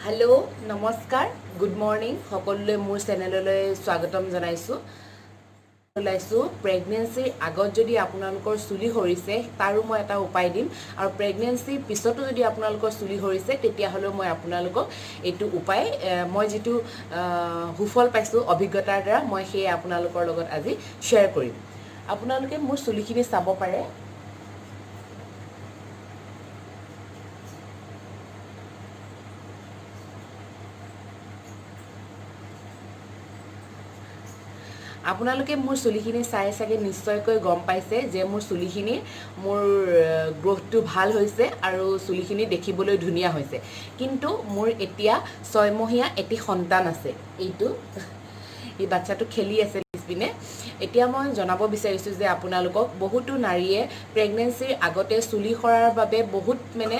hello नमस्कार good morning सकलोले मोर चेनेलলৈ स्वागतम জনাইছো ওলাইছো প্ৰেগনেন্সিৰ আগত যদি আপোনালোকৰ চুলি হৰিছে তাৰো মই এটা উপায় দিম আৰু প্ৰেগনেন্সিৰ পিছতো যদি আপোনালোকৰ চুলি হৰিছে তেতিয়া হলো মই আপোনালোকক এটো উপায় মই যেটো হুফল পাইছো অভিজ্ঞতাৰ দ্বাৰা মই সেই আপোনালোকৰ লগত আজি শেয়াৰ কৰিম আপোনালোকে মোৰ চুলিখিনি চাব পাৰে আপোনালোকে মোৰ চুলিখিনি চাই চাগে নিশ্চয়কৈ গম পাইছে যে মোৰ চুলিখিনি মোৰ গ্ৰোথটো ভাল হৈছে আৰু চুলিখিনি দেখিবলৈ ধুনিয়া হৈছে কিন্তু মোৰ এতিয়া 6 মহীয়া এটি সন্তান আছে এইটো এই বাচ্চাটো খেলি আছে পিছপিনে এতিয়া মই জনাব বিচাৰিছো যে আপোনালোকক বহুতো নাৰীয়ে প্ৰেগনেন্সিৰ আগতে চুলি খৰাৰ বাবে বহুত মানে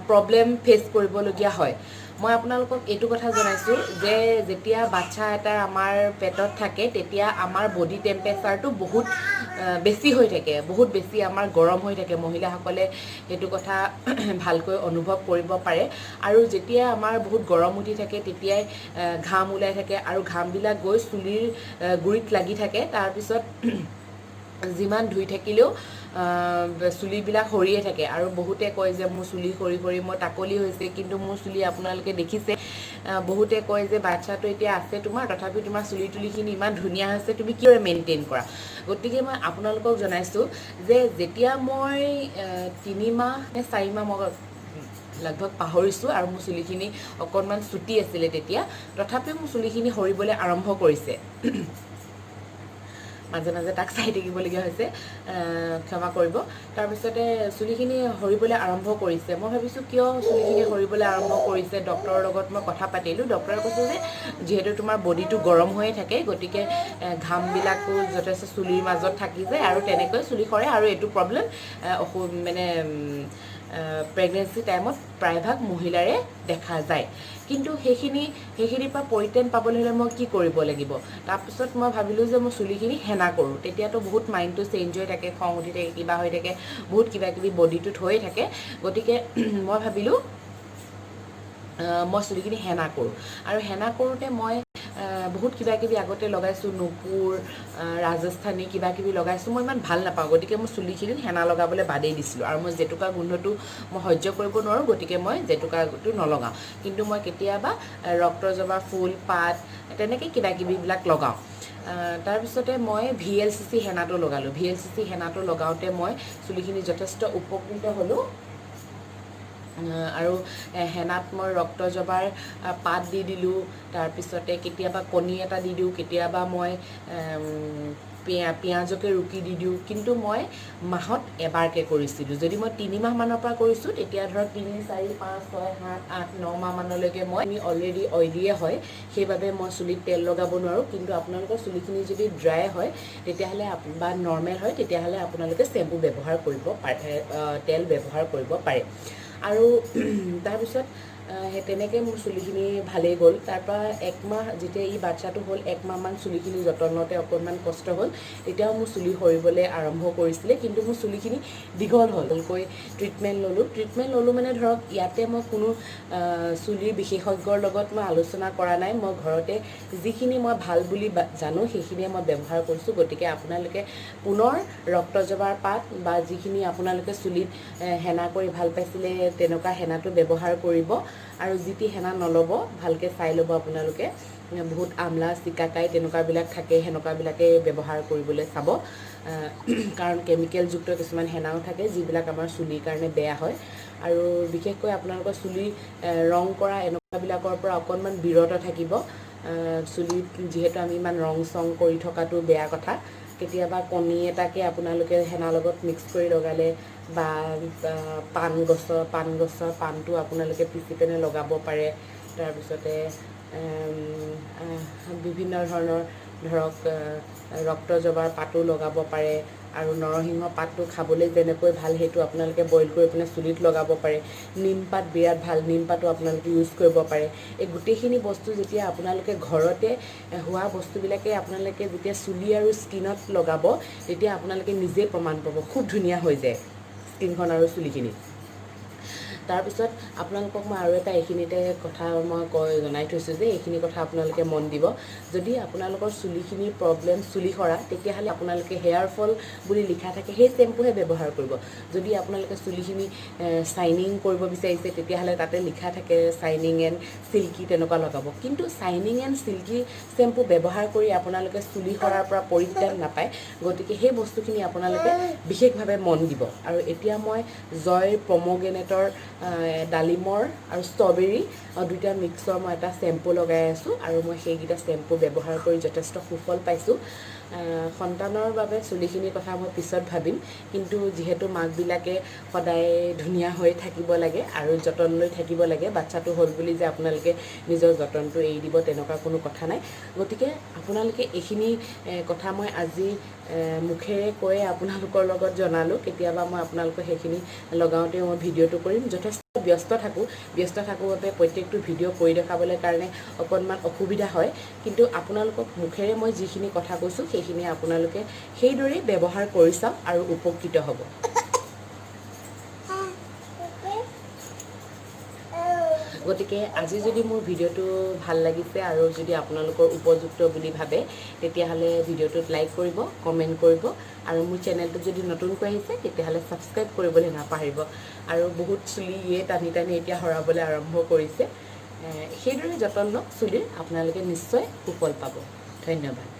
প্ৰবলেম ফেস কৰিবলগীয়া হয় মই আপোনালোকক এটো কথা জনাইছো যে যেতিয়া বাচ্চা এটা আমাৰ পেটত থাকে তেতিয়া আমাৰ বডি টেম্পাৰেচাৰটো বহুত বেছি হৈ থাকে বহুত বেছি আমাৰ গৰম হৈ থাকে মহিলাসকলে এটো কথা ভালকৈ অনুভৱ কৰিব পাৰে আৰু যেতিয়া আমাৰ বহুত গৰম উঠি থাকে তেতিয়াই ঘাম ওলাই থাকে আৰু ঘামবিলাক গৈ চুলিৰ গুৰিত লাগি থাকে তাৰ পিছত জিমান ধুই থাকিলেও চুলিবিলাক হৰিয়ে থাকে আৰু বহুতে কয় যে মোৰ চুলি হৰি হৰি মই টাকলি হৈছে কিন্তু মোৰ চুলি আপোনালোকে দেখিছে বহুতে কয় যে বাচ্চাটো এতিয়া আছে তোমাৰ তথাপি তোমাৰ চুলি তুলিখিনি ইমান ধুনিয়া হৈছে তুমি কিয় মেইনটেইন কৰা গতিকে মই আপোনালোকক জনাইছো যে যেতিয়া মই 3 মাহ নে 4 মাহ মই लगभग পাহৰিছো আৰু মোৰ চুলিখিনি অকনমান চুটি আছিল তেতিয়া তথাপি মোৰ চুলিখিনি হৰিবলৈ আৰম্ভ কৰিছে মাজে মাজে তাক চাই থাকিবলগীয়া হৈছে ক্ষমা কৰিব তাৰ পিছতে চুলিখিনি হৰিবলৈ আৰম্ভ কৰিছে মই ভাবিছো কিয় চুলিখিনি হৰিবলৈ আৰম্ভ কৰিছে ডক্টৰৰ লগত মই কথা পাতিলো ডক্টৰে কৈছে যে যেহেতু তোমাৰ বডিটো গৰম হৈ থাকে গতিকে ঘামবিলাকো যথেষ্ট চুলিৰ মাজত থাকি যায় আৰু তেনেকৈ চুলি খৰে আৰু এটো প্ৰবলেম মানে প্ৰেগনেন্সি টাইমত প্ৰায়ভাগ মহিলাৰে দেখা যায় কিন্তু হেখিনি পা পৰিতেন পাবলৈ হলে মই কি কৰিব লাগিব তাৰ পিছত মই ভাবিলো যে মই চুলিখিনি হেনা কৰো তেতিয়াতো বহুত মাইন্ডটো চেঞ্জ হৈ থাকে খং উঠি থাকে কিবা হৈ থাকে বহুত কিবা কিবি বডিটো থৈ থাকে গতিকে মই ভাবিলো মই চুলিখিনি হেনা কৰো আৰু হেনা কৰোতে মই বহুত কিবা কিবি আগতে লগাইছো নুপুৰ ৰাজস্থানী কিবা কিবি লগাইছো মই ইমান ভাল নাপাওঁ গতিকে মই চুলিখিনি হেনা লগাবলৈ বাদেই দিছিলো আৰু মই জেতুকা গোন্ধটো মই সহ্য কৰিব নোৱাৰো গতিকে মই জেতুকাটো নলগাও কিন্তু মই কেতিয়াবা ৰক্তজবা ফুল পাত তেনেকৈ কিবা কিবি বিলাক লগাও তাৰ পিছতে মই ভিএলসিসি হেনাটো লগালো ভিএলসিসি হেনাটো লগাওতে মই চুলিখিনি যথেষ্ট উপকৃত হলো আৰু হেনাত মই ৰক্তজবাৰ পাত দি দিলো তাৰ পিছতে কেতিয়াবা কণী এটা দি দিও কেতিয়াবা মই পিয়াজকে ৰুকি দি দিও কিন্তু মই মাহত এবাৰকে কৰিছিলো যদি মই 3 মাহ মানৰ পৰা কৰিছো তেতিয়া ধৰক 3 4 5 6 7 8 9 মাহ মানলৈকে মই অলৰেডি অইলিয়ে হয় সেইবাবে মই চুলিত তেল লগাব নোৱাৰো কিন্তু আপোনালোকৰ চুলিখিনি যদি ড্ৰাই হয় তেতিয়াহলে বা নৰমেল হয় তেতিয়াহলে আপোনালোকে শ্যাম্পু ব্যৱহাৰ কৰিব পাৰে তেল ব্যৱহাৰ কৰিব পাৰে আৰু তাৰ পিছত হে তেনেকৈ মোৰ চুলিখিনি ভালেই গ'ল তাৰপৰা 1 মাহ যেতিয়া এই বাচ্চাটো হ'ল 1 মাহ মান চুলিখিনি যতনতে অকনমান কষ্ট হ'ল তেতিয়াও মোৰ চুলি হৰিবলৈ আৰম্ভ কৰিছিলে কিন্তু মোৰ চুলিখিনি দীঘল হ'লকৈ ট্ৰিটমেন্ট ললো মানে ধৰক ইয়াতে মই কোনো চুলিৰ বিশেষজ্ঞৰ লগত মই আলোচনা কৰা নাই মই ঘৰতে যিখিনি মই ভাল বুলি জানো সেইখিনিয়ে মই ব্যৱহাৰ কৰিছো গতিকে আপোনালোকে পুনৰ ৰক্তজবাৰ পাত বা যিখিনি আপোনালোকে চুলিত হেনা কৰি ভাল পাইছিলে তেনেকুৱা হেনাটো ব্যৱহাৰ কৰিব আৰু যিটি হেনা নলব ভালকে চাই লব আপোনালোকে বহুত আমলা চিকাকাই তেনেকুৱা বিলাক থাকে হেনকা বিলাকে ব্যৱহাৰ কৰিবলৈ চাব কাৰণ কেমিকেল যুক্ত কিছুমান হেনাও থাকে যিবিলাক আমাৰ চুলিৰ কাৰণে বেয়া হয় আৰু বিশেষকৈ আপোনালোকৰ চুলি ৰং কৰা এনেকুৱা বিলাকৰ পৰা অকনমান বিৰত থাকিব চুলি যেহেতু আমি ইমান ৰং সং কৰি থকাটো বেয়া কথা কেতিয়াবা কণী এটাকে আপোনালোকে হেনা লগত মিক্স কৰি লগালে বা পান গছৰ পানটো আপোনালোকে পিচি পেনে লগাব পাৰে তাৰ পিছতে বিভিন্ন ধৰণৰ ধৰক ৰক্তজবাৰ পাতো লগাব পাৰে আৰু নৰসিংহ পাতটো খাবলৈ যেনেকৈ ভাল হেতু আপোনালোকে বইল কৰি পিনে চুলিত লগাব পাৰে নিম পাত বিৰাট ভাল নিম পাতো আপোনালোকে ইউজ কৰিব পাৰে এই গুটেখিনি বস্তু যেতিয়া আপোনালোকে ঘৰতে হোৱা বস্তুবিলাকে আপোনালোকে যেতিয়া চুলি আৰু স্কিনত লগাব তেতিয়া আপোনালোকে নিজে প্ৰমাণ পাব খুব ধুনিয়া হৈ যায় স্কিনখন আৰু চুলিখিনি তাৰপিছত আপোনালোকক মই আৰু এটা এইখিনিতে কথা মই জনাই থৈছোঁ যে এইখিনি কথা আপোনালোকে মন দিব যদি আপোনালোকৰ চুলিখিনিৰ প্ৰব্লেম চুলি সৰা তেতিয়াহ'লে আপোনালোকে হেয়াৰ ফল বুলি লিখা থাকে সেই শ্বেম্পুহে ব্যৱহাৰ কৰিব যদি আপোনালোকে চুলিখিনি শ্বাইনিং কৰিব বিচাৰিছে তেতিয়াহ'লে তাতে লিখা থাকে শ্বাইনিং এণ্ড চিল্কি তেনেকুৱা লগাব কিন্তু শ্বাইনিং এণ্ড চিল্কি শ্বেম্পু ব্যৱহাৰ কৰি আপোনালোকে চুলি সৰাৰ পৰা পৰিত্ৰাণ নাপায় গতিকে সেই বস্তুখিনি আপোনালোকে বিশেষভাৱে মন দিব আৰু এতিয়া মই জয় পমগ্ৰেনেটৰ ডালিমৰ আৰু ষ্ট্ৰবেৰী দুইটা মিক্সৰ মই এটা শ্বেম্পু লগাই আছোঁ আৰু মই সেইকেইটা শ্বেম্পু ব্যৱহাৰ কৰি যথেষ্ট সুফল পাইছোঁ সন্তানৰ বাবে চুলিখিনিৰ কথা মই পিছত ভাবিম কিন্তু যিহেতু মাকবিলাকে সদায় ধুনীয়া হৈ থাকিব লাগে আৰু যতন লৈ থাকিব লাগে বাচ্চাটো হ'ল বুলি যে আপোনালোকে নিজৰ যতনটো এৰি দিব তেনেকুৱা কোনো কথা নাই গতিকে আপোনালোকে এইখিনি কথা মই আজি মুখেৰে কৈ আপোনালোকৰ লগত জনালোঁ কেতিয়াবা মই আপোনালোকক সেইখিনি লগাওঁতে মই ভিডিঅ'টো কৰিম যথেষ্ট ব্যস্ত থাকোঁ বাবে প্ৰত্যেকটো ভিডিঅ' কৰি দেখাবলৈ কাৰণে অকণমান অসুবিধা হয় কিন্তু আপোনালোকক মুখেৰে মই যিখিনি কথা কৈছোঁ সেইখিনি আপোনালোকে সেইদৰেই ব্যৱহাৰ কৰি চাওক আৰু উপকৃত হ'ব গতিকে আজি যদি মোৰ ভিডিঅ'টো ভাল লাগিছে আৰু যদি আপোনালোকৰ উপযুক্ত বুলি ভাবে তেতিয়াহ'লে ভিডিঅ'টোত লাইক কৰিব কমেণ্ট কৰিব আৰু মোৰ চেনেলটো যদি নতুনকৈ আহিছে তেতিয়াহ'লে ছাবস্ক্ৰাইব কৰিবলৈ নাপাহৰিব আৰু বহুত চুলি টানি এতিয়া সৰাবলৈ আৰম্ভ কৰিছে সেইদৰে যতন লওক চুলিৰ আপোনালোকে নিশ্চয় সুফল পাব ধন্যবাদ